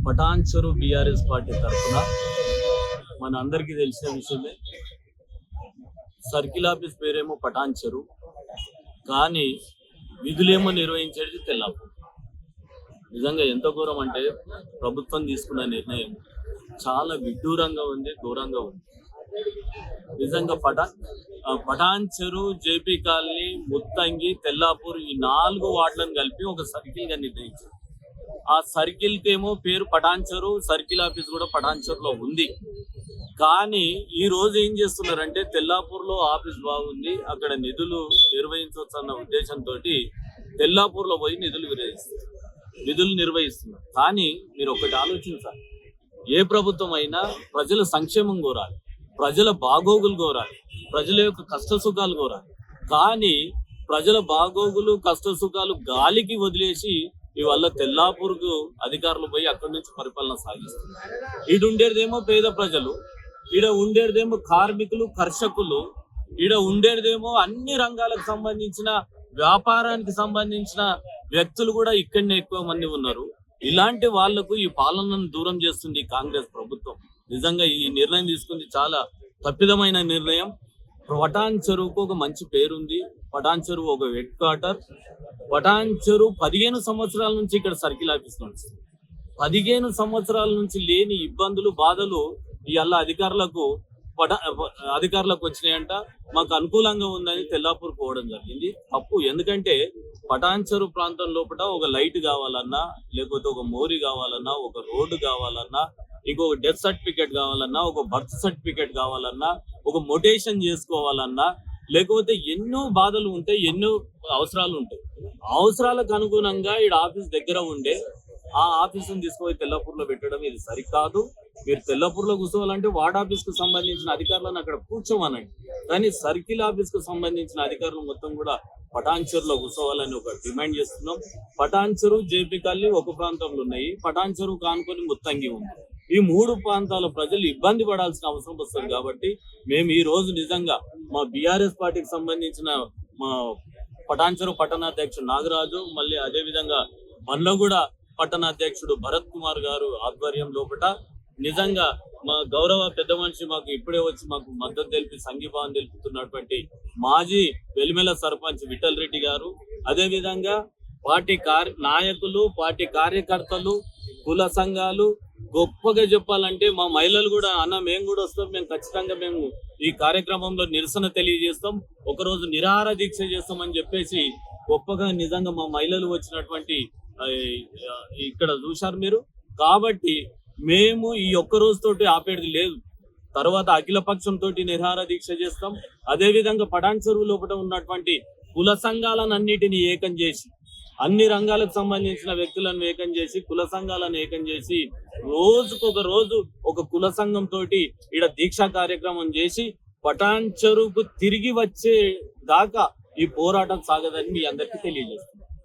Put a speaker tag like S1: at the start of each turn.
S1: Patancheru BRS party తరఫున మన అందరికీ తెలిసిన విషయమే. సర్కిల్ ఆఫీస్ పేరేమో పటాన్చెరు, కానీ విధులేమో నిర్వహించేది తెల్లాపూర్. నిజంగా ఎంత ఘోరం అంటే ప్రభుత్వం తీసుకున్న నిర్ణయం చాలా విడ్డూరంగా ఉంది, ఘోరంగా ఉంది. నిజంగా పటాన్చెరు, జేపీ కాలనీ, ముత్తంగి, తెల్లాపూర్ ఈ 4 వార్డులను కలిపి ఒక సర్కిల్ గా నిర్ణయించారు. ఆ సర్కిల్ కేమో పేరు పటాన్చెరు, సర్కిల్ ఆఫీస్ కూడా పటాన్చెరులో ఉంది. కానీ ఈ రోజు ఏం చేస్తున్నారంటే తెల్లాపూర్ లో ఆఫీస్ బాగుంది, అక్కడ నిధులు నిర్వహించవచ్చు అన్న ఉద్దేశంతో తెల్లాపూర్ లో పోయి నిధులు నిర్వహిస్తున్నారు. కానీ మీరు ఒకటి ఆలోచించాలి, ఏ ప్రభుత్వం అయినా ప్రజల సంక్షేమం కోరాలి, ప్రజల బాగోగులు కోరాలి, ప్రజల యొక్క కష్ట సుఖాలు కోరాలి. కానీ ప్రజల బాగోగులు కష్ట సుఖాలు గాలికి వదిలేసి ఇవల్ల తెల్లాపూర్కు అధికారులు పోయి అక్కడి నుంచి పరిపాలన సాగిస్తున్నారు. ఈడ ఉండేదేమో పేద ప్రజలు, ఈడ ఉండేదేమో కార్మికులు, కర్షకులు, ఈడ ఉండేదేమో అన్ని రంగాలకు సంబంధించిన వ్యాపారానికి సంబంధించిన వ్యక్తులు కూడా ఇక్కడనే ఎక్కువ మంది ఉన్నారు. ఇలాంటి వాళ్లకు ఈ పాలనను దూరం చేస్తుంది కాంగ్రెస్ ప్రభుత్వం. నిజంగా ఈ నిర్ణయం తీసుకుంది చాలా తప్పిదమైన నిర్ణయం. పటాన్చెరుకు ఒక మంచి పేరుంది, పటాన్చెరు ఒక హెడ్ క్వార్టర్. పటాన్చెరు 15 సంవత్సరాల నుంచి ఇక్కడ సర్కిల్ ఆఫీస్ నడుస్తుంది. 15 సంవత్సరాల నుంచి లేని ఇబ్బందులు, బాధలు ఇవాళ అధికారులకు వచ్చినాయంట. మాకు అనుకూలంగా ఉందని తెల్లాపూర్ పోవడం జరిగింది. తప్పు. ఎందుకంటే పటాన్చెరు ప్రాంతం లోపల ఒక లైట్ కావాలన్నా, లేకపోతే ఒక మోరీ కావాలన్నా, ఒక రోడ్డు కావాలన్నా, ఇంకొక డెత్ సర్టిఫికేట్ కావాలన్నా, ఒక బర్త్ సర్టిఫికేట్ కావాలన్నా, ఒక మొటేషన్ చేసుకోవాలన్నా, లేకపోతే ఎన్నో బాధలు ఉంటాయి, ఎన్నో అవసరాలు ఉంటాయి. అవసరాలకు అనుగుణంగా ఈ ఆఫీస్ దగ్గర ఉండే ఆ ఆఫీసును తీసుకుపోయి తెల్లాపూర్లో పెట్టడం ఇది సరికాదు. మీరు తెల్లాపూర్లో కూర్చోవాలంటే వార్డ్ ఆఫీస్ కు సంబంధించిన అధికారులను అక్కడ కూర్చోమనండి. కానీ సర్కిల్ ఆఫీస్ కు సంబంధించిన అధికారులు మొత్తం కూడా పటాన్చెరులో కూర్చోవాలని ఒక డిమాండ్ చేస్తున్నాం. పటాన్చెరు, జేపీ కాలనీ ఒక ప్రాంతంలో ఉన్నాయి, పటాన్చెరు కానుకొని ముత్తంగి ఉంది. ఈ 3 ప్రాంతాల ప్రజలు ఇబ్బంది పడాల్సిన అవసరం వస్తుంది. కాబట్టి మేము ఈ రోజు నిజంగా మా బీఆర్ఎస్ పార్టీకి సంబంధించిన మా పటాన్చెరు పట్టణాధ్యక్షుడు నాగరాజు, మళ్ళీ అదే విధంగా బండ్లగూడ పట్టణాధ్యక్షుడు భరత్ కుమార్ గారు ఆధ్వర్యం లోపల నిజంగా మా గౌరవ పెద్ద మనిషి మాకు ఇప్పుడే వచ్చి మాకు మద్దతు తెలిపి సంఘీభావం తెలుపుతున్నటువంటి మాజీ వెలిమెల సర్పంచ్ విఠల్ రెడ్డి గారు, అదే విధంగా పార్టీ నాయకులు, పార్టీ కార్యకర్తలు, కుల సంఘాలు, గొప్పగా చెప్పాలంటే మా మహిళలు కూడా అన్న మేము కూడా వస్తాం, మేము ఖచ్చితంగా మేము ఈ కార్యక్రమంలో నిరసన తెలియజేస్తాం, ఒకరోజు నిరాహార దీక్ష చేస్తామని చెప్పేసి గొప్పగా నిజంగా మా మహిళలు వచ్చినటువంటి ఇక్కడ చూశారు మీరు. కాబట్టి మేము ఈ ఒక్క రోజుతోటి ఆపేది లేదు, తర్వాత అఖిల పక్షంతో నిరాహార దీక్ష చేస్తాం. అదే విధంగా పటాన్చెరు లోపల ఉన్నటువంటి కుల సంఘాలను అన్నిటిని ఏకం చేసి, అన్ని రంగాలకు సంబంధించిన వ్యక్తులను ఏకం చేసి, కుల సంఘాలను ఏకం చేసి రోజుకొక రోజు ఒక కుల సంఘం తోటి ఈడ దీక్షా కార్యక్రమం చేసి పటాన్చెరుకు తిరిగి వచ్చే దాకా ఈ పోరాటం సాగదని మీ అందరికీ తెలియజేస్తాం.